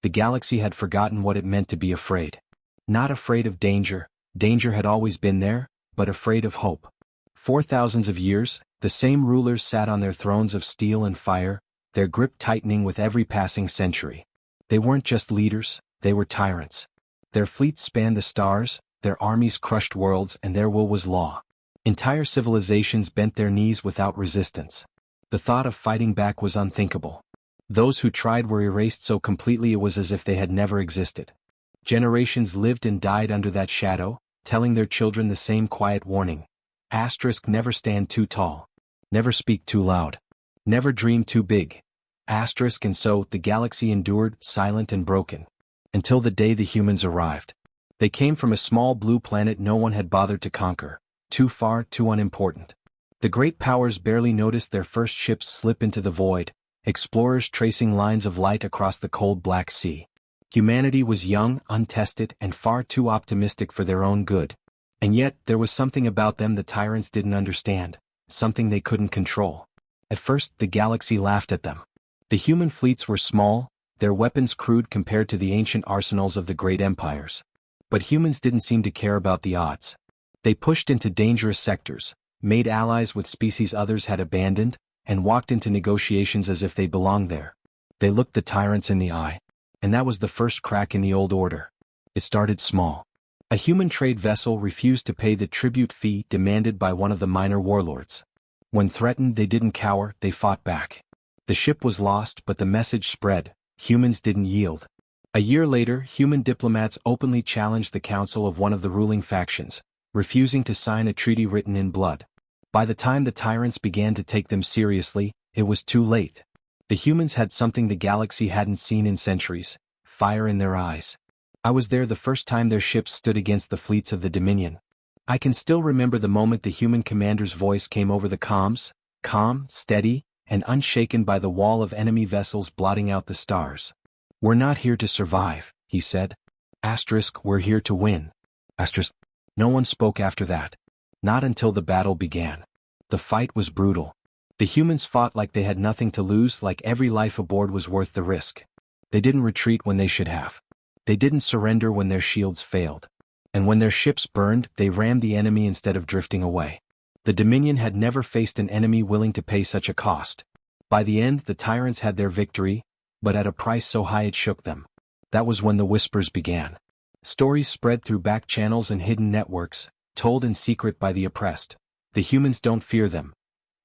The galaxy had forgotten what it meant to be afraid. Not afraid of danger, danger had always been there, but afraid of hope. For thousands of years, the same rulers sat on their thrones of steel and fire, their grip tightening with every passing century. They weren't just leaders, they were tyrants. Their fleets spanned the stars, their armies crushed worlds, and their will was law. Entire civilizations bent their knees without resistance. The thought of fighting back was unthinkable. Those who tried were erased so completely it was as if they had never existed. Generations lived and died under that shadow, telling their children the same quiet warning. Never stand too tall. Never speak too loud. Never dream too big. And so, the galaxy endured, silent and broken. Until the day the humans arrived. They came from a small blue planet no one had bothered to conquer. Too far, too unimportant. The great powers barely noticed their first ships slip into the void, explorers tracing lines of light across the cold Black Sea. Humanity was young, untested, and far too optimistic for their own good. And yet, there was something about them the tyrants didn't understand, something they couldn't control. At first, the galaxy laughed at them. The human fleets were small, their weapons crude compared to the ancient arsenals of the great empires. But humans didn't seem to care about the odds. They pushed into dangerous sectors, made allies with species others had abandoned, and walked into negotiations as if they belonged there. They looked the tyrants in the eye. And that was the first crack in the old order. It started small. A human trade vessel refused to pay the tribute fee demanded by one of the minor warlords. When threatened, they didn't cower, they fought back. The ship was lost, but the message spread. Humans didn't yield. A year later, human diplomats openly challenged the council of one of the ruling factions, refusing to sign a treaty written in blood. By the time the tyrants began to take them seriously, it was too late. The humans had something the galaxy hadn't seen in centuries: fire in their eyes. I was there the first time their ships stood against the fleets of the Dominion. I can still remember the moment the human commander's voice came over the comms, calm, steady, and unshaken by the wall of enemy vessels blotting out the stars. "We're not here to survive," he said. We're here to win. No one spoke after that. Not until the battle began. The fight was brutal. The humans fought like they had nothing to lose, like every life aboard was worth the risk. They didn't retreat when they should have. They didn't surrender when their shields failed. And when their ships burned, they rammed the enemy instead of drifting away. The Dominion had never faced an enemy willing to pay such a cost. By the end, the tyrants had their victory, but at a price so high it shook them. That was when the whispers began. Stories spread through back channels and hidden networks, told in secret by the oppressed. The humans don't fear them.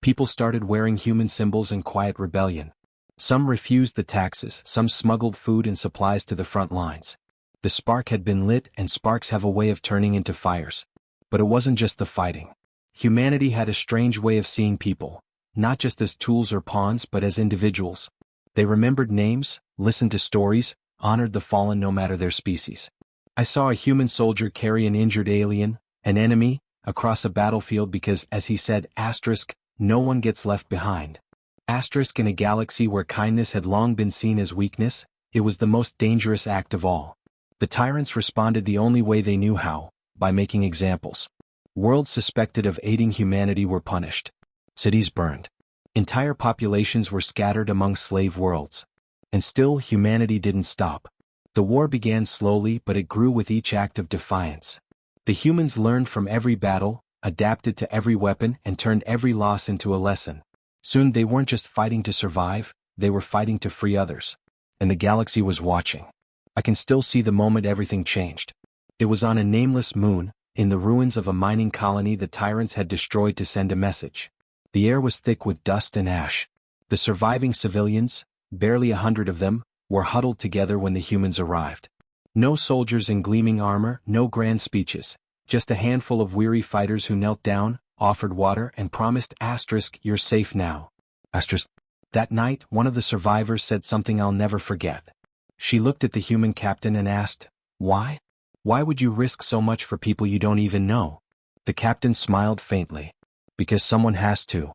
People started wearing human symbols in quiet rebellion. Some refused the taxes, some smuggled food and supplies to the front lines. The spark had been lit, and sparks have a way of turning into fires. But it wasn't just the fighting. Humanity had a strange way of seeing people, not just as tools or pawns but as individuals. They remembered names, listened to stories, honored the fallen no matter their species. I saw a human soldier carry an injured alien, an enemy, across a battlefield because, as he said, no one gets left behind. In a galaxy where kindness had long been seen as weakness, it was the most dangerous act of all. The tyrants responded the only way they knew how, by making examples. Worlds suspected of aiding humanity were punished. Cities burned. Entire populations were scattered among slave worlds. And still, humanity didn't stop. The war began slowly, but it grew with each act of defiance. The humans learned from every battle, adapted to every weapon, and turned every loss into a lesson. Soon they weren't just fighting to survive, they were fighting to free others. And the galaxy was watching. I can still see the moment everything changed. It was on a nameless moon, in the ruins of a mining colony the tyrants had destroyed to send a message. The air was thick with dust and ash. The surviving civilians, barely 100 of them, were huddled together when the humans arrived. No soldiers in gleaming armor, no grand speeches. Just a handful of weary fighters who knelt down, offered water, and promised "You're safe now." That night, one of the survivors said something I'll never forget. She looked at the human captain and asked, "Why? Why would you risk so much for people you don't even know?" The captain smiled faintly. "Because someone has to.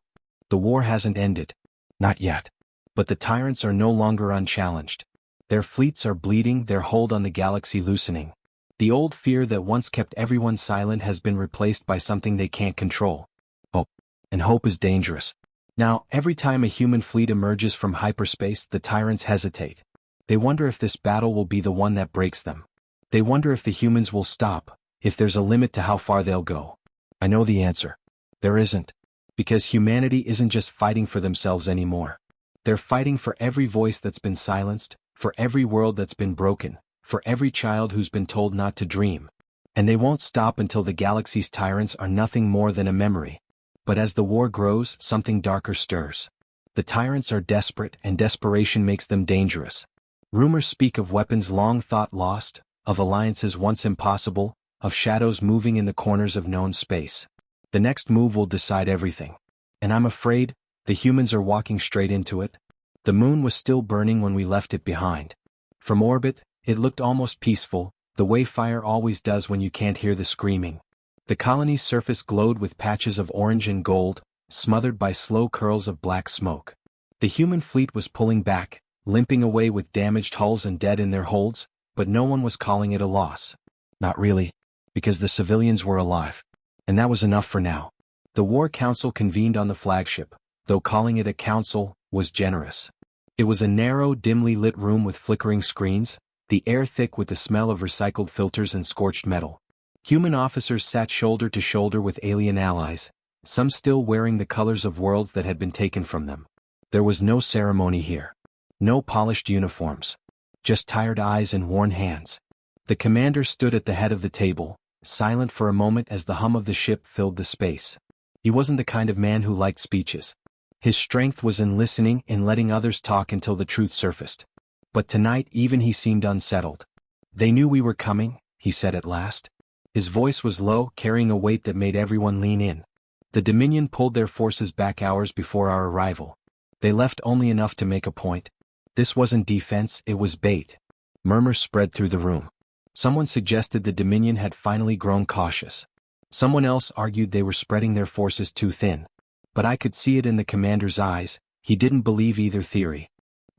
The war hasn't ended. Not yet. But the tyrants are no longer unchallenged. Their fleets are bleeding, their hold on the galaxy loosening. The old fear that once kept everyone silent has been replaced by something they can't control. Hope. And hope is dangerous. Now, every time a human fleet emerges from hyperspace, the tyrants hesitate. They wonder if this battle will be the one that breaks them. They wonder if the humans will stop, if there's a limit to how far they'll go. I know the answer. There isn't. Because humanity isn't just fighting for themselves anymore. They're fighting for every voice that's been silenced, for every world that's been broken, for every child who's been told not to dream. And they won't stop until the galaxy's tyrants are nothing more than a memory. But as the war grows, something darker stirs. The tyrants are desperate, and desperation makes them dangerous. Rumors speak of weapons long thought lost, of alliances once impossible, of shadows moving in the corners of known space. The next move will decide everything. And I'm afraid, the humans are walking straight into it. The moon was still burning when we left it behind. From orbit, it looked almost peaceful, the way fire always does when you can't hear the screaming. The colony's surface glowed with patches of orange and gold, smothered by slow curls of black smoke. The human fleet was pulling back, limping away with damaged hulls and dead in their holds, but no one was calling it a loss. Not really, because the civilians were alive. And that was enough for now. The War Council convened on the flagship, though calling it a council was generous. It was a narrow, dimly lit room with flickering screens, the air thick with the smell of recycled filters and scorched metal. Human officers sat shoulder to shoulder with alien allies, some still wearing the colors of worlds that had been taken from them. There was no ceremony here. No polished uniforms. Just tired eyes and worn hands. The commander stood at the head of the table, silent for a moment as the hum of the ship filled the space. He wasn't the kind of man who liked speeches. His strength was in listening and letting others talk until the truth surfaced. But tonight even he seemed unsettled. "They knew we were coming," he said at last. His voice was low, carrying a weight that made everyone lean in. "The Dominion pulled their forces back hours before our arrival. They left only enough to make a point. This wasn't defense, it was bait." Murmurs spread through the room. Someone suggested the Dominion had finally grown cautious. Someone else argued they were spreading their forces too thin. But I could see it in the commander's eyes, he didn't believe either theory.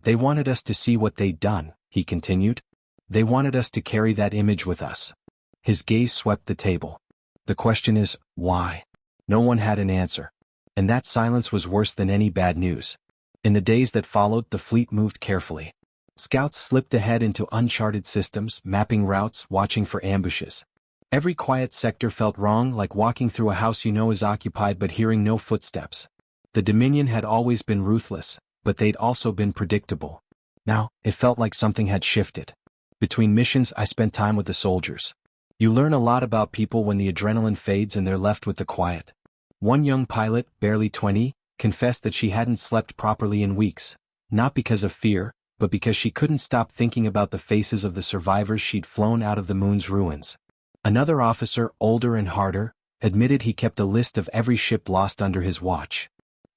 "They wanted us to see what they'd done," he continued. "They wanted us to carry that image with us." His gaze swept the table. "The question is, why?" No one had an answer. And that silence was worse than any bad news. In the days that followed, the fleet moved carefully. Scouts slipped ahead into uncharted systems, mapping routes, watching for ambushes. Every quiet sector felt wrong, like walking through a house you know is occupied but hearing no footsteps. The Dominion had always been ruthless, but they'd also been predictable. Now, it felt like something had shifted. Between missions, I spent time with the soldiers. You learn a lot about people when the adrenaline fades and they're left with the quiet. One young pilot, barely 20, confessed that she hadn't slept properly in weeks, not because of fear, but because she couldn't stop thinking about the faces of the survivors she'd flown out of the moon's ruins. Another officer, older and harder, admitted he kept a list of every ship lost under his watch.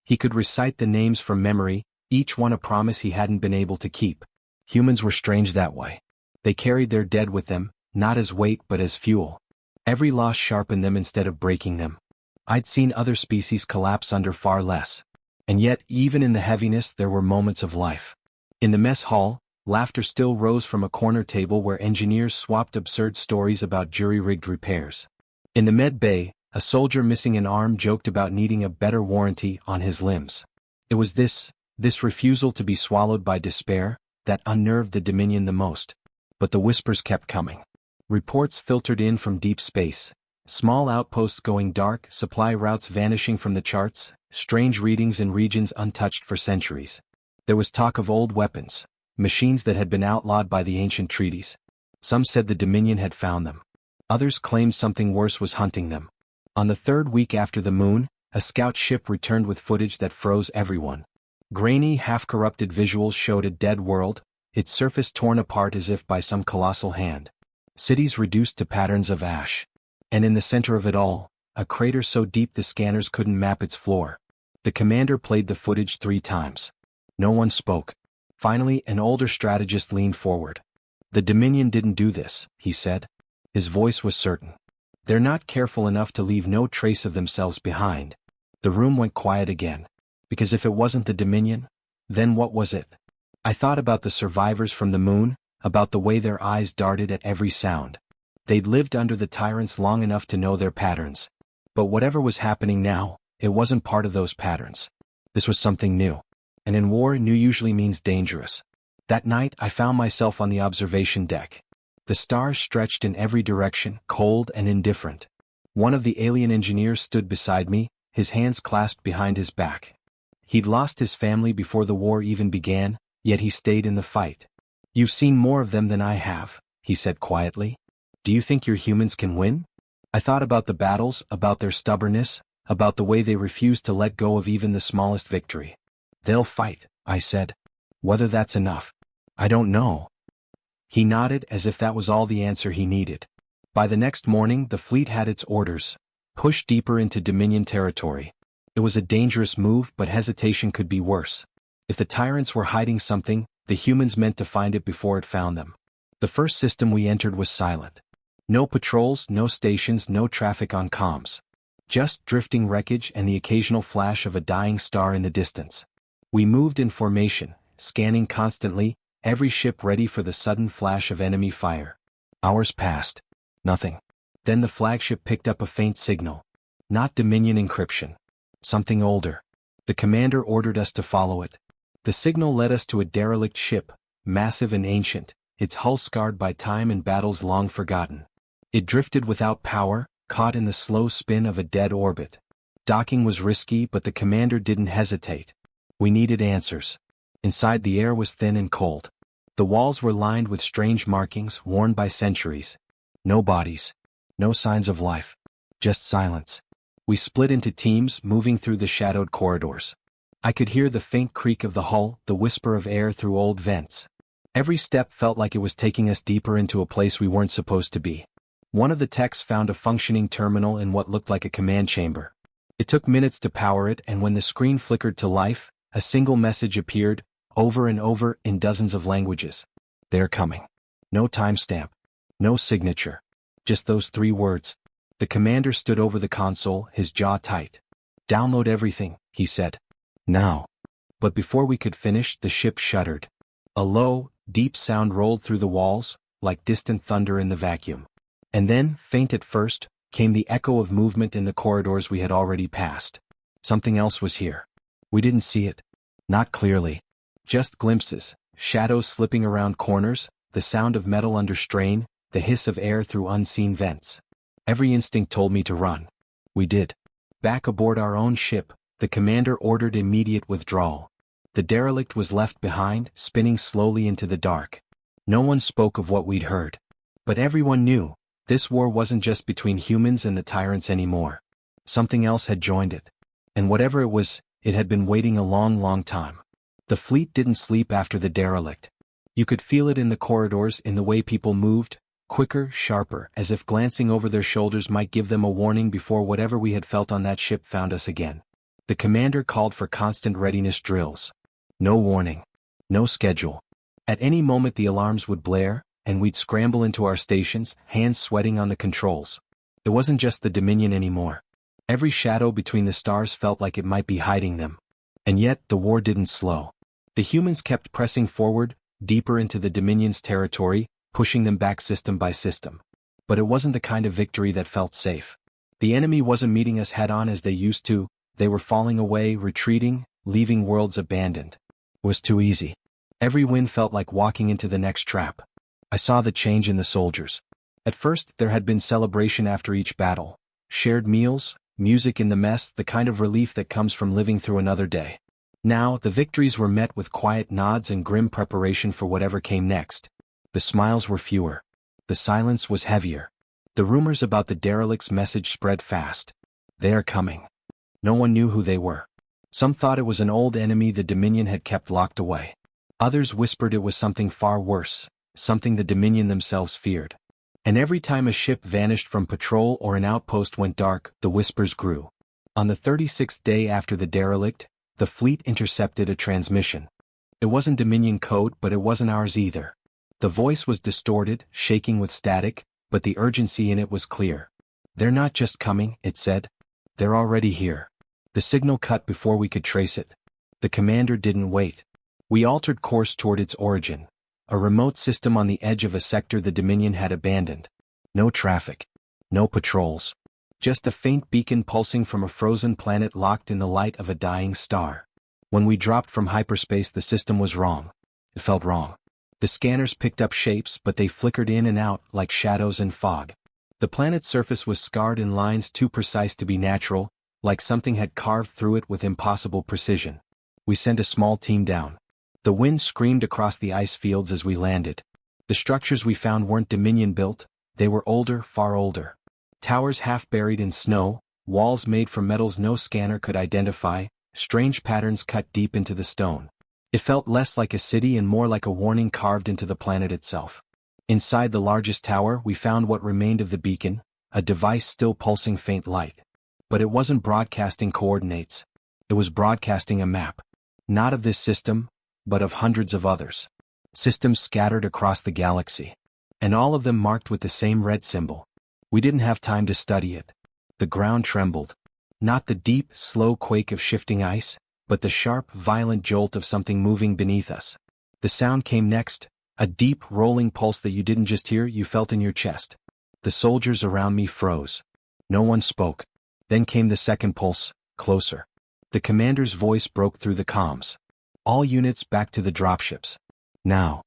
He could recite the names from memory, each one a promise he hadn't been able to keep. Humans were strange that way. They carried their dead with them, not as weight but as fuel. Every loss sharpened them instead of breaking them. I'd seen other species collapse under far less. And yet, even in the heaviness, there were moments of life. In the mess hall, laughter still rose from a corner table where engineers swapped absurd stories about jury-rigged repairs. In the med bay, a soldier missing an arm joked about needing a better warranty on his limbs. It was this refusal to be swallowed by despair, that unnerved the Dominion the most. But the whispers kept coming. Reports filtered in from deep space. Small outposts going dark, supply routes vanishing from the charts, strange readings in regions untouched for centuries. There was talk of old weapons, machines that had been outlawed by the ancient treaties. Some said the Dominion had found them. Others claimed something worse was hunting them. On the third week after the moon, a scout ship returned with footage that froze everyone. Grainy, half-corrupted visuals showed a dead world, its surface torn apart as if by some colossal hand. Cities reduced to patterns of ash. And in the center of it all, a crater so deep the scanners couldn't map its floor. The commander played the footage 3 times. No one spoke. Finally, an older strategist leaned forward. "The Dominion didn't do this," he said. His voice was certain. "They're not careful enough to leave no trace of themselves behind." The room went quiet again. Because if it wasn't the Dominion, then what was it? I thought about the survivors from the moon, about the way their eyes darted at every sound. They'd lived under the tyrants long enough to know their patterns. But whatever was happening now, it wasn't part of those patterns. This was something new. And in war, new usually means dangerous. That night I found myself on the observation deck. The stars stretched in every direction, cold and indifferent. One of the alien engineers stood beside me, his hands clasped behind his back. He'd lost his family before the war even began, yet he stayed in the fight. "You've seen more of them than I have," he said quietly. "Do you think your humans can win?" I thought about the battles, about their stubbornness, about the way they refuse to let go of even the smallest victory. "They'll fight," I said. "Whether that's enough, I don't know." He nodded as if that was all the answer he needed. By the next morning the fleet had its orders. Push deeper into Dominion territory. It was a dangerous move, but hesitation could be worse. If the tyrants were hiding something, the humans meant to find it before it found them. The first system we entered was silent. No patrols, no stations, no traffic on comms. Just drifting wreckage and the occasional flash of a dying star in the distance. We moved in formation, scanning constantly, every ship ready for the sudden flash of enemy fire. Hours passed. Nothing. Then the flagship picked up a faint signal. Not Dominion encryption. Something older. The commander ordered us to follow it. The signal led us to a derelict ship, massive and ancient, its hull scarred by time and battles long forgotten. It drifted without power, caught in the slow spin of a dead orbit. Docking was risky, but the commander didn't hesitate. We needed answers. Inside the air was thin and cold. The walls were lined with strange markings worn by centuries. No bodies. No signs of life. Just silence. We split into teams, moving through the shadowed corridors. I could hear the faint creak of the hull, the whisper of air through old vents. Every step felt like it was taking us deeper into a place we weren't supposed to be. One of the techs found a functioning terminal in what looked like a command chamber. It took minutes to power it, and when the screen flickered to life, a single message appeared, over and over, in dozens of languages. "They're coming." No timestamp. No signature. Just those 3 words. The commander stood over the console, his jaw tight. "Download everything," he said. "Now." But before we could finish, the ship shuddered. A low, deep sound rolled through the walls, like distant thunder in the vacuum. And then, faint at first, came the echo of movement in the corridors we had already passed. Something else was here. We didn't see it. Not clearly. Just glimpses, shadows slipping around corners, the sound of metal under strain, the hiss of air through unseen vents. Every instinct told me to run. We did. Back aboard our own ship, the commander ordered immediate withdrawal. The derelict was left behind, spinning slowly into the dark. No one spoke of what we'd heard. But everyone knew, this war wasn't just between humans and the tyrants anymore. Something else had joined it. And whatever it was, it had been waiting a long, long time. The fleet didn't sleep after the derelict. You could feel it in the corridors, in the way people moved, quicker, sharper, as if glancing over their shoulders might give them a warning before whatever we had felt on that ship found us again. The commander called for constant readiness drills. No warning. No schedule. At any moment the alarms would blare, and we'd scramble into our stations, hands sweating on the controls. It wasn't just the Dominion anymore. Every shadow between the stars felt like it might be hiding them. And yet, the war didn't slow. The humans kept pressing forward, deeper into the Dominion's territory, pushing them back system by system. But it wasn't the kind of victory that felt safe. The enemy wasn't meeting us head-on as they used to. They were falling away, retreating, leaving worlds abandoned. It was too easy. Every win felt like walking into the next trap. I saw the change in the soldiers. At first, there had been celebration after each battle. Shared meals, music in the mess, the kind of relief that comes from living through another day. Now, the victories were met with quiet nods and grim preparation for whatever came next. The smiles were fewer. The silence was heavier. The rumors about the derelict's message spread fast. "They are coming." No one knew who they were. Some thought it was an old enemy the Dominion had kept locked away. Others whispered it was something far worse, something the Dominion themselves feared. And every time a ship vanished from patrol or an outpost went dark, the whispers grew. On the 36th day after the derelict, the fleet intercepted a transmission. It wasn't Dominion code, but it wasn't ours either. The voice was distorted, shaking with static, but the urgency in it was clear. "They're not just coming," it said. "They're already here." The signal cut before we could trace it. The commander didn't wait. We altered course toward its origin, a remote system on the edge of a sector the Dominion had abandoned. No traffic. No patrols. Just a faint beacon pulsing from a frozen planet locked in the light of a dying star. When we dropped from hyperspace, the system was wrong. It felt wrong. The scanners picked up shapes, but they flickered in and out like shadows and fog. The planet's surface was scarred in lines too precise to be natural, like something had carved through it with impossible precision. We sent a small team down. The wind screamed across the ice fields as we landed. The structures we found weren't Dominion-built, they were older, far older. Towers half buried in snow, walls made from metals no scanner could identify, strange patterns cut deep into the stone. It felt less like a city and more like a warning carved into the planet itself. Inside the largest tower we found what remained of the beacon, a device still pulsing faint light. But it wasn't broadcasting coordinates. It was broadcasting a map. Not of this system, but of hundreds of others. Systems scattered across the galaxy. And all of them marked with the same red symbol. We didn't have time to study it. The ground trembled. Not the deep, slow quake of shifting ice, but the sharp, violent jolt of something moving beneath us. The sound came next, a deep, rolling pulse that you didn't just hear, you felt in your chest. The soldiers around me froze. No one spoke. Then came the second pulse, closer. The commander's voice broke through the comms. All units back to the dropships. Now.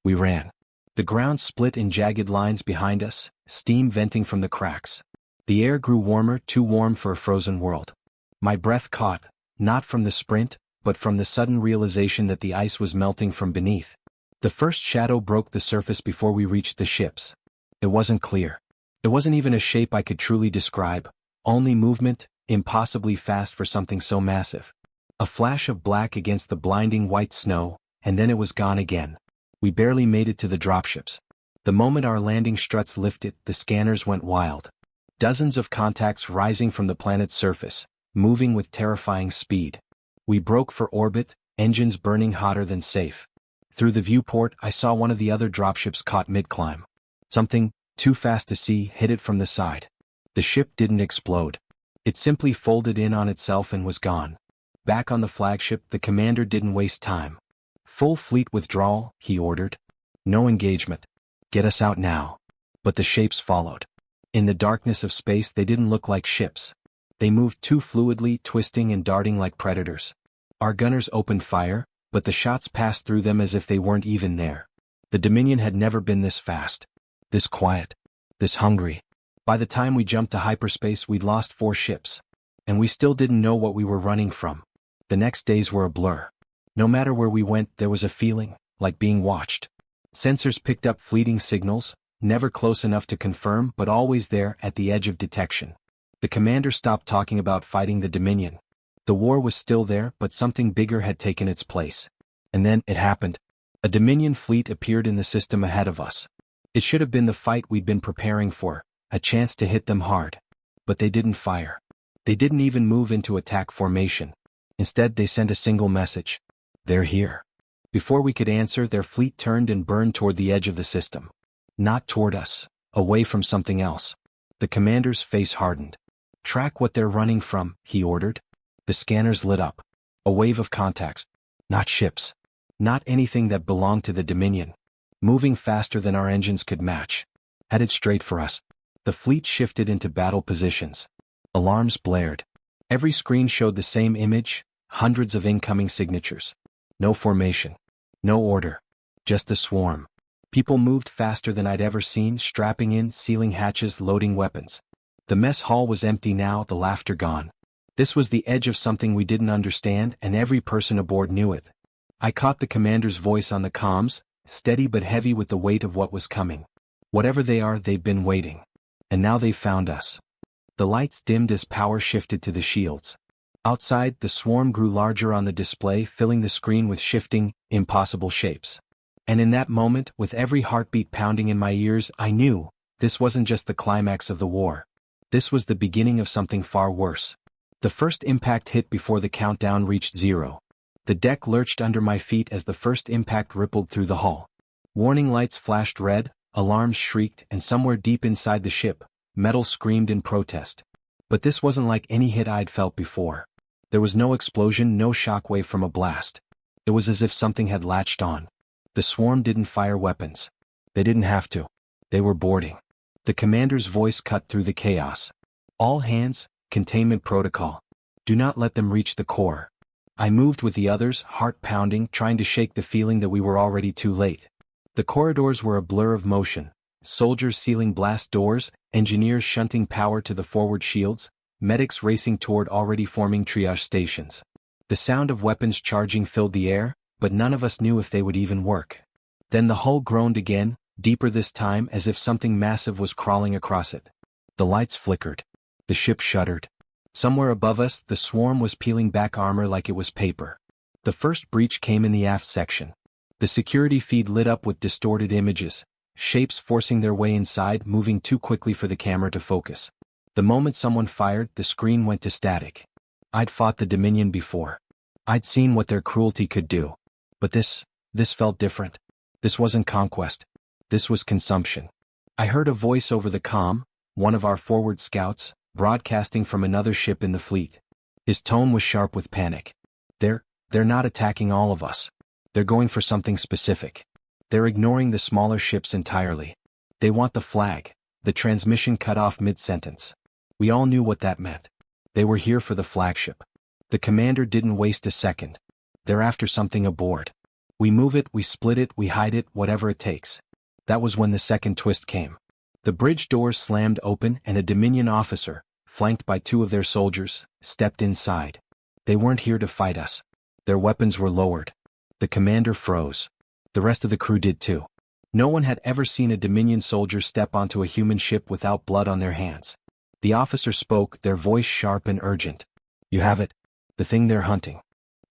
We ran. The ground split in jagged lines behind us, steam venting from the cracks. The air grew warmer, too warm for a frozen world. My breath caught, not from the sprint, but from the sudden realization that the ice was melting from beneath. The first shadow broke the surface before we reached the ships. It wasn't clear. It wasn't even a shape I could truly describe, only movement, impossibly fast for something so massive. A flash of black against the blinding white snow, and then it was gone again. We barely made it to the dropships. The moment our landing struts lifted, the scanners went wild. Dozens of contacts rising from the planet's surface, moving with terrifying speed. We broke for orbit, engines burning hotter than safe. Through the viewport, I saw one of the other dropships caught mid-climb. Something, too fast to see, hit it from the side. The ship didn't explode. It simply folded in on itself and was gone. Back on the flagship, the commander didn't waste time. Full fleet withdrawal, he ordered. No engagement. Get us out now. But the shapes followed. In the darkness of space they didn't look like ships. They moved too fluidly, twisting and darting like predators. Our gunners opened fire, but the shots passed through them as if they weren't even there. The Dominion had never been this fast. This quiet. This hungry. By the time we jumped to hyperspace we'd lost 4 ships. And we still didn't know what we were running from. The next days were a blur. No matter where we went there was a feeling, like being watched. Sensors picked up fleeting signals, never close enough to confirm but always there at the edge of detection. The commander stopped talking about fighting the Dominion. The war was still there but something bigger had taken its place. And then it happened. A Dominion fleet appeared in the system ahead of us. It should have been the fight we'd been preparing for, a chance to hit them hard. But they didn't fire. They didn't even move into attack formation. Instead they sent a single message. They're here. Before we could answer, their fleet turned and burned toward the edge of the system. Not toward us, away from something else. The commander's face hardened. Track what they're running from, he ordered. The scanners lit up. A wave of contacts. Not ships. Not anything that belonged to the Dominion. Moving faster than our engines could match. Headed straight for us. The fleet shifted into battle positions. Alarms blared. Every screen showed the same image, hundreds of incoming signatures. No formation. No order. Just a swarm. People moved faster than I'd ever seen, strapping in, sealing hatches, loading weapons. The mess hall was empty now, the laughter gone. This was the edge of something we didn't understand, and every person aboard knew it. I caught the commander's voice on the comms, steady but heavy with the weight of what was coming. Whatever they are, they've been waiting. And now they've found us. The lights dimmed as power shifted to the shields. Outside, the swarm grew larger on the display, filling the screen with shifting, impossible shapes. And in that moment, with every heartbeat pounding in my ears, I knew, this wasn't just the climax of the war. This was the beginning of something far worse. The first impact hit before the countdown reached 0. The deck lurched under my feet as the first impact rippled through the hull. Warning lights flashed red, alarms shrieked, and somewhere deep inside the ship, metal screamed in protest. But this wasn't like any hit I'd felt before. There was no explosion, no shockwave from a blast. It was as if something had latched on. The swarm didn't fire weapons. They didn't have to. They were boarding. The commander's voice cut through the chaos. All hands, containment protocol. Do not let them reach the core. I moved with the others, heart pounding, trying to shake the feeling that we were already too late. The corridors were a blur of motion, soldiers sealing blast doors, engineers shunting power to the forward shields, medics racing toward already forming triage stations. The sound of weapons charging filled the air, but none of us knew if they would even work. Then the hull groaned again, deeper this time, as if something massive was crawling across it. The lights flickered. The ship shuddered. Somewhere above us, the swarm was peeling back armor like it was paper. The first breach came in the aft section. The security feed lit up with distorted images, shapes forcing their way inside, moving too quickly for the camera to focus. The moment someone fired, the screen went to static. I'd fought the Dominion before. I'd seen what their cruelty could do. But this felt different. This wasn't conquest. This was consumption. I heard a voice over the comm, one of our forward scouts, broadcasting from another ship in the fleet. His tone was sharp with panic. They're not attacking all of us. They're going for something specific. They're ignoring the smaller ships entirely. They want the flag. The transmission cut off mid-sentence. We all knew what that meant. They were here for the flagship. The commander didn't waste a second. They're after something aboard. We move it, we split it, we hide it, whatever it takes. That was when the second twist came. The bridge doors slammed open and a Dominion officer, flanked by two of their soldiers, stepped inside. They weren't here to fight us. Their weapons were lowered. The commander froze. The rest of the crew did too. No one had ever seen a Dominion soldier step onto a human ship without blood on their hands. The officer spoke, their voice sharp and urgent. You have it. The thing they're hunting.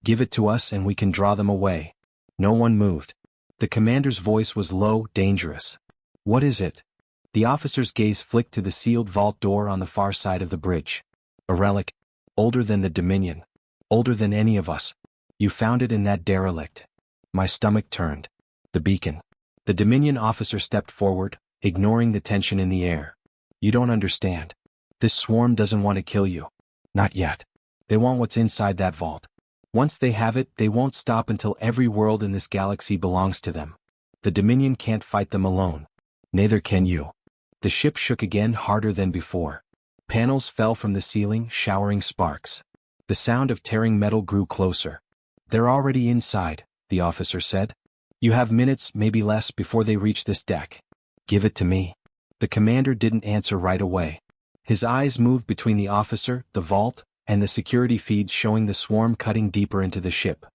Give it to us and we can draw them away. No one moved. The commander's voice was low, dangerous. What is it? The officer's gaze flicked to the sealed vault door on the far side of the bridge. A relic. Older than the Dominion. Older than any of us. You found it in that derelict. My stomach turned. The beacon. The Dominion officer stepped forward, ignoring the tension in the air. You don't understand. This swarm doesn't want to kill you. Not yet. They want what's inside that vault. Once they have it, they won't stop until every world in this galaxy belongs to them. The Dominion can't fight them alone. Neither can you. The ship shook again, harder than before. Panels fell from the ceiling, showering sparks. The sound of tearing metal grew closer. They're already inside, the officer said. You have minutes, maybe less, before they reach this deck. Give it to me. The commander didn't answer right away. His eyes moved between the officer, the vault, and the security feeds showing the swarm cutting deeper into the ship.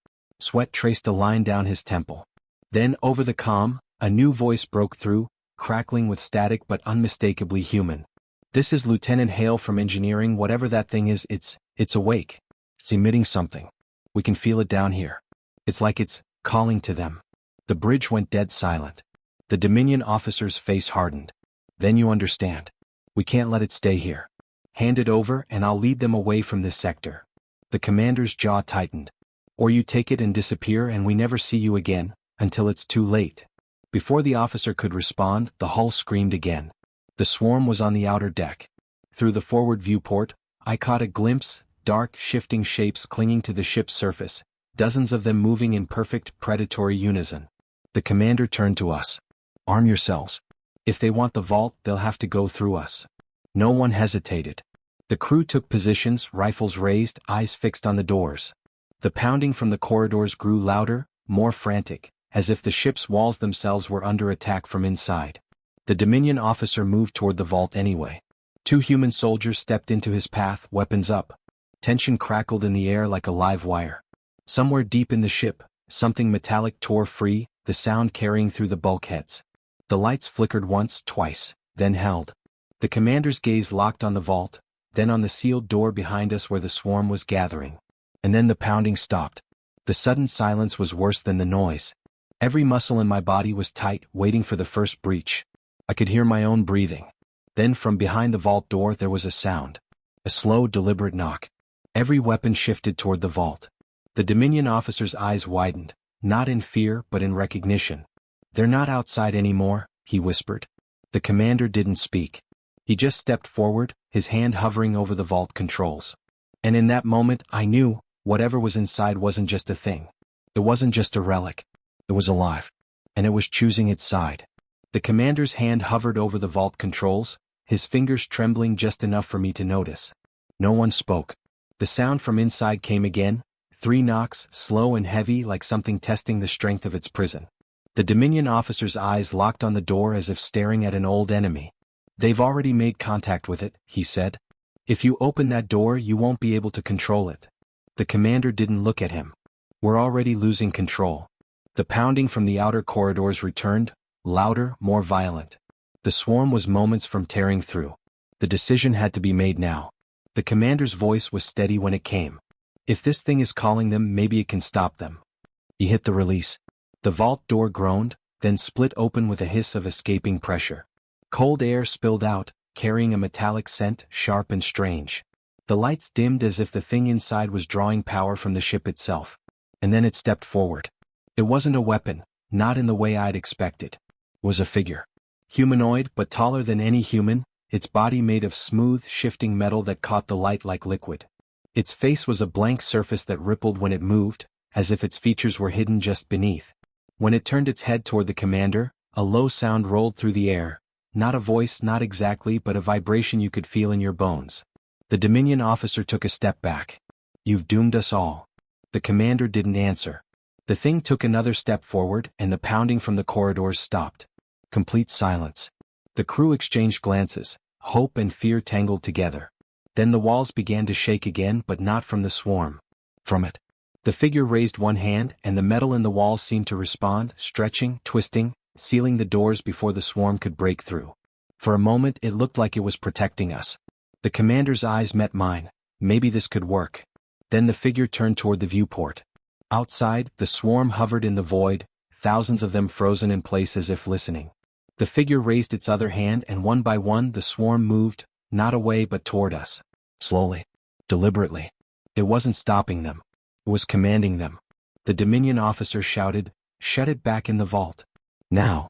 Sweat traced a line down his temple. Then, over the comm, a new voice broke through, crackling with static but unmistakably human. This is Lieutenant Hale from engineering. Whatever that thing is, it's awake. It's emitting something. We can feel it down here. It's like it's calling to them. The bridge went dead silent. The Dominion officer's face hardened. Then you understand. We can't let it stay here. Hand it over and I'll lead them away from this sector. The commander's jaw tightened. Or you take it and disappear and we never see you again, until it's too late. Before the officer could respond, the hull screamed again. The swarm was on the outer deck. Through the forward viewport, I caught a glimpse, dark, shifting shapes clinging to the ship's surface, dozens of them moving in perfect, predatory unison. The commander turned to us. Arm yourselves. If they want the vault, they'll have to go through us. No one hesitated. The crew took positions, rifles raised, eyes fixed on the doors. The pounding from the corridors grew louder, more frantic, as if the ship's walls themselves were under attack from inside. The Dominion officer moved toward the vault anyway. Two human soldiers stepped into his path, weapons up. Tension crackled in the air like a live wire. Somewhere deep in the ship, something metallic tore free, the sound carrying through the bulkheads. The lights flickered once, twice, then held. The commander's gaze locked on the vault, then on the sealed door behind us where the swarm was gathering. And then the pounding stopped. The sudden silence was worse than the noise. Every muscle in my body was tight, waiting for the first breach. I could hear my own breathing. Then from behind the vault door there was a sound. A slow, deliberate knock. Every weapon shifted toward the vault. The Dominion officer's eyes widened, not in fear but in recognition. They're not outside anymore, he whispered. The commander didn't speak. He just stepped forward, his hand hovering over the vault controls. And in that moment I knew, whatever was inside wasn't just a thing. It wasn't just a relic. It was alive. And it was choosing its side. The commander's hand hovered over the vault controls, his fingers trembling just enough for me to notice. No one spoke. The sound from inside came again, 3 knocks, slow and heavy like something testing the strength of its prison. The Dominion officer's eyes locked on the door as if staring at an old enemy. "They've already made contact with it," he said. "If you open that door you won't be able to control it." The commander didn't look at him. "We're already losing control." The pounding from the outer corridors returned, louder, more violent. The swarm was moments from tearing through. The decision had to be made now. The commander's voice was steady when it came. "If this thing is calling them, maybe it can stop them." He hit the release. The vault door groaned, then split open with a hiss of escaping pressure. Cold air spilled out, carrying a metallic scent, sharp and strange. The lights dimmed as if the thing inside was drawing power from the ship itself. And then it stepped forward. It wasn't a weapon, not in the way I'd expected. It was a figure. Humanoid, but taller than any human, its body made of smooth, shifting metal that caught the light like liquid. Its face was a blank surface that rippled when it moved, as if its features were hidden just beneath. When it turned its head toward the commander, a low sound rolled through the air. Not a voice, not exactly, but a vibration you could feel in your bones. The Dominion officer took a step back. "You've doomed us all." The commander didn't answer. The thing took another step forward, and the pounding from the corridors stopped. Complete silence. The crew exchanged glances, hope and fear tangled together. Then the walls began to shake again, but not from the swarm. From it. The figure raised one hand, and the metal in the walls seemed to respond, stretching, twisting, sealing the doors before the swarm could break through. For a moment it looked like it was protecting us. The commander's eyes met mine. Maybe this could work. Then the figure turned toward the viewport. Outside, the swarm hovered in the void, thousands of them frozen in place as if listening. The figure raised its other hand, and one by one the swarm moved, not away but toward us. Slowly. Deliberately. It wasn't stopping them. It was commanding them. The Dominion officer shouted, "Shut it back in the vault. Now."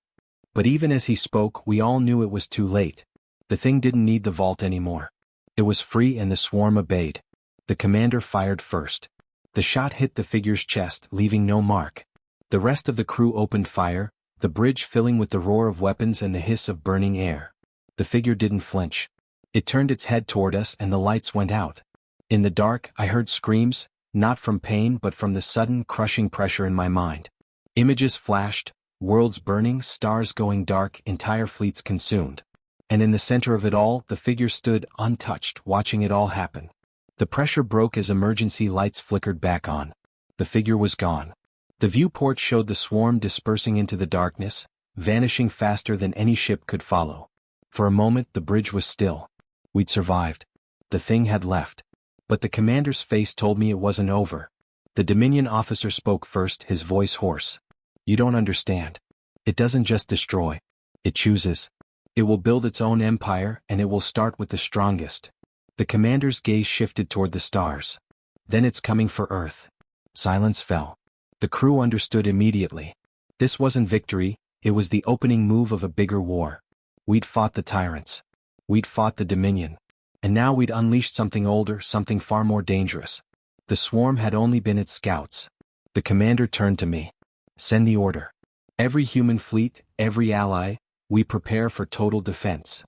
But even as he spoke, we all knew it was too late. The thing didn't need the vault anymore. It was free, and the swarm obeyed. The commander fired first. The shot hit the figure's chest, leaving no mark. The rest of the crew opened fire, the bridge filling with the roar of weapons and the hiss of burning air. The figure didn't flinch. It turned its head toward us, and the lights went out. In the dark, I heard screams, not from pain but from the sudden, crushing pressure in my mind. Images flashed, worlds burning, stars going dark, entire fleets consumed. And in the center of it all, the figure stood, untouched, watching it all happen. The pressure broke as emergency lights flickered back on. The figure was gone. The viewport showed the swarm dispersing into the darkness, vanishing faster than any ship could follow. For a moment the bridge was still. We'd survived. The thing had left. But the commander's face told me it wasn't over. The Dominion officer spoke first, his voice hoarse. "You don't understand. It doesn't just destroy. It chooses. It will build its own empire, and it will start with the strongest." The commander's gaze shifted toward the stars. "Then it's coming for Earth." Silence fell. The crew understood immediately. This wasn't victory, it was the opening move of a bigger war. We'd fought the tyrants. We'd fought the Dominion. And now we'd unleashed something older, something far more dangerous. The swarm had only been its scouts. The commander turned to me. "Send the order. Every human fleet, every ally, we prepare for total defense."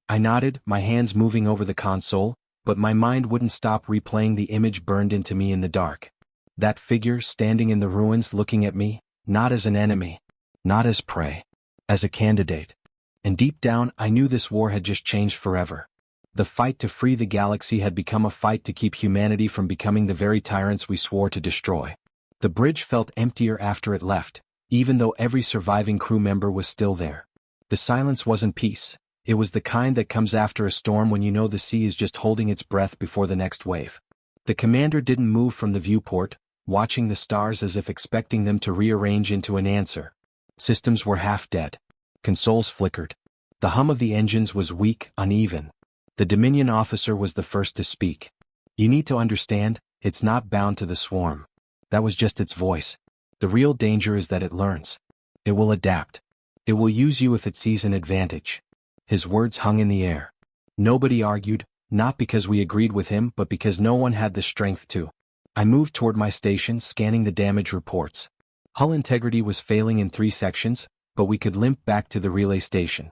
I nodded, my hands moving over the console, but my mind wouldn't stop replaying the image burned into me in the dark. That figure standing in the ruins looking at me, not as an enemy, not as prey, as a candidate. And deep down I knew this war had just changed forever. The fight to free the galaxy had become a fight to keep humanity from becoming the very tyrants we swore to destroy. The bridge felt emptier after it left, even though every surviving crew member was still there. The silence wasn't peace. It was the kind that comes after a storm when you know the sea is just holding its breath before the next wave. The commander didn't move from the viewport, watching the stars as if expecting them to rearrange into an answer. Systems were half dead. Consoles flickered. The hum of the engines was weak, uneven. The Dominion officer was the first to speak. "You need to understand, it's not bound to the swarm." That was just its voice. "The real danger is that it learns. It will adapt. It will use you if it sees an advantage." His words hung in the air. Nobody argued, not because we agreed with him but because no one had the strength to. I moved toward my station, scanning the damage reports. Hull integrity was failing in 3 sections, but we could limp back to the relay station.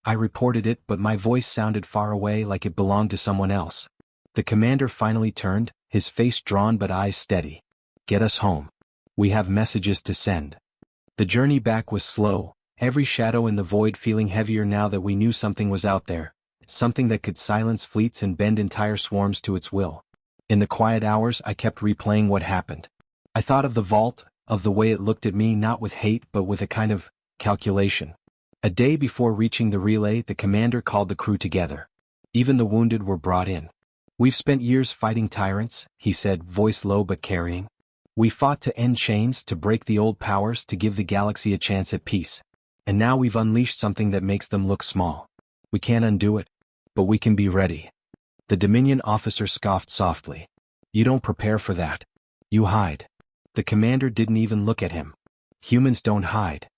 I reported it, but my voice sounded far away, like it belonged to someone else. The commander finally turned, his face drawn but eyes steady. "Get us home. We have messages to send." The journey back was slow, every shadow in the void feeling heavier now that we knew something was out there, something that could silence fleets and bend entire swarms to its will. In the quiet hours I kept replaying what happened. I thought of the vault, of the way it looked at me not with hate but with a kind of calculation. A day before reaching the relay the commander called the crew together. Even the wounded were brought in. "We've spent years fighting tyrants," he said, voice low but carrying. "We fought to end chains, to break the old powers, to give the galaxy a chance at peace. And now we've unleashed something that makes them look small. We can't undo it. But we can be ready." The Dominion officer scoffed softly. "You don't prepare for that. You hide." The commander didn't even look at him. "Humans don't hide."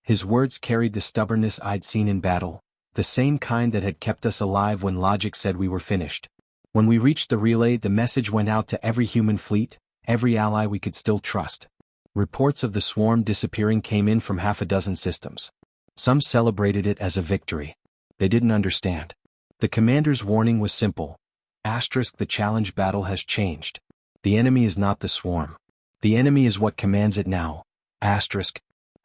His words carried the stubbornness I'd seen in battle, the same kind that had kept us alive when logic said we were finished. When we reached the relay the message went out to every human fleet, every ally we could still trust. Reports of the swarm disappearing came in from half a dozen systems. Some celebrated it as a victory. They didn't understand. The commander's warning was simple. The challenge battle has changed. The enemy is not the swarm. The enemy is what commands it now. I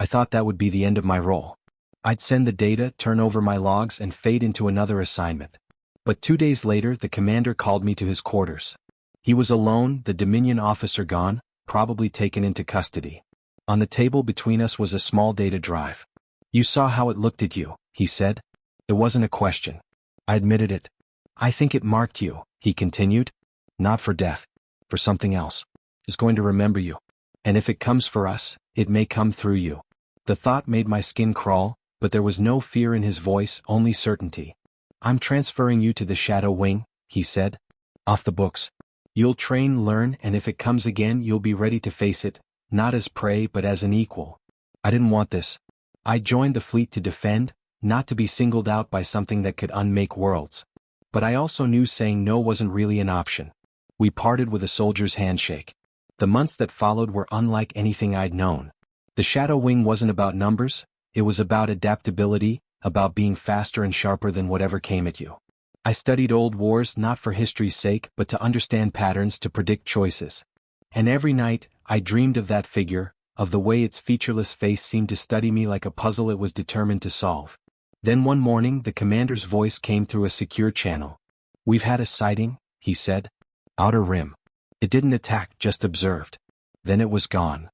thought that would be the end of my role. I'd send the data, turn over my logs and fade into another assignment. But 2 days later the commander called me to his quarters. He was alone, the Dominion officer gone, probably taken into custody. On the table between us was a small data drive. "You saw how it looked at you," he said. It wasn't a question. I admitted it. "I think it marked you," he continued. "Not for death. For something else. It's going to remember you. And if it comes for us, it may come through you." The thought made my skin crawl, but there was no fear in his voice, only certainty. "I'm transferring you to the Shadow Wing," he said. "Off the books. You'll train, learn, and if it comes again you'll be ready to face it, not as prey but as an equal." I didn't want this. I joined the fleet to defend, not to be singled out by something that could unmake worlds. But I also knew saying no wasn't really an option. We parted with a soldier's handshake. The months that followed were unlike anything I'd known. The Shadow Wing wasn't about numbers, it was about adaptability, about being faster and sharper than whatever came at you. I studied old wars not for history's sake but to understand patterns, to predict choices. And every night, I dreamed of that figure, of the way its featureless face seemed to study me like a puzzle it was determined to solve. Then one morning the commander's voice came through a secure channel. "We've had a sighting," he said. "Outer Rim. It didn't attack, just observed. Then it was gone."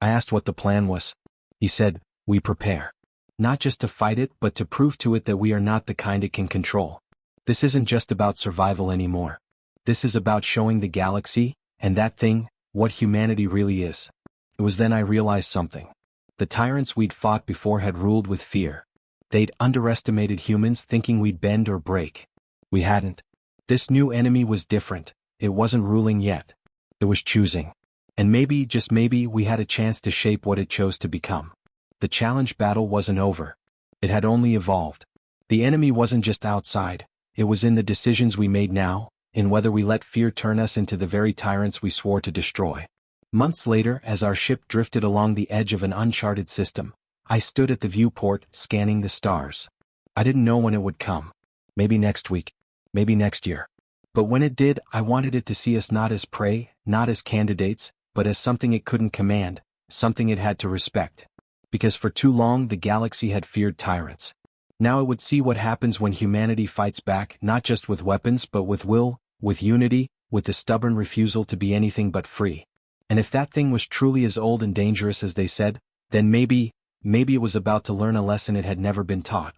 I asked what the plan was. He said, "We prepare. Not just to fight it but to prove to it that we are not the kind it can control. This isn't just about survival anymore. This is about showing the galaxy, and that thing, what humanity really is." It was then I realized something. The tyrants we'd fought before had ruled with fear. They'd underestimated humans thinking we'd bend or break. We hadn't. This new enemy was different. It wasn't ruling yet. It was choosing. And maybe, just maybe, we had a chance to shape what it chose to become. The challenge battle wasn't over. It had only evolved. The enemy wasn't just outside. It was in the decisions we made now, in whether we let fear turn us into the very tyrants we swore to destroy. Months later, as our ship drifted along the edge of an uncharted system, I stood at the viewport, scanning the stars. I didn't know when it would come. Maybe next week. Maybe next year. But when it did, I wanted it to see us not as prey, not as candidates, but as something it couldn't command, something it had to respect. Because for too long the galaxy had feared tyrants. Now it would see what happens when humanity fights back, not just with weapons but with will, with unity, with the stubborn refusal to be anything but free. And if that thing was truly as old and dangerous as they said, then maybe it was about to learn a lesson it had never been taught.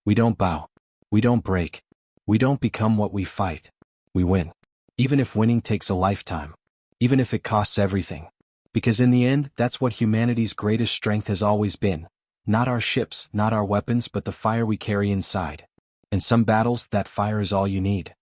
We don't bow. We don't break. We don't become what we fight. We win. Even if winning takes a lifetime. Even if it costs everything. Because in the end, that's what humanity's greatest strength has always been. Not our ships, not our weapons, but the fire we carry inside. In some battles, that fire is all you need.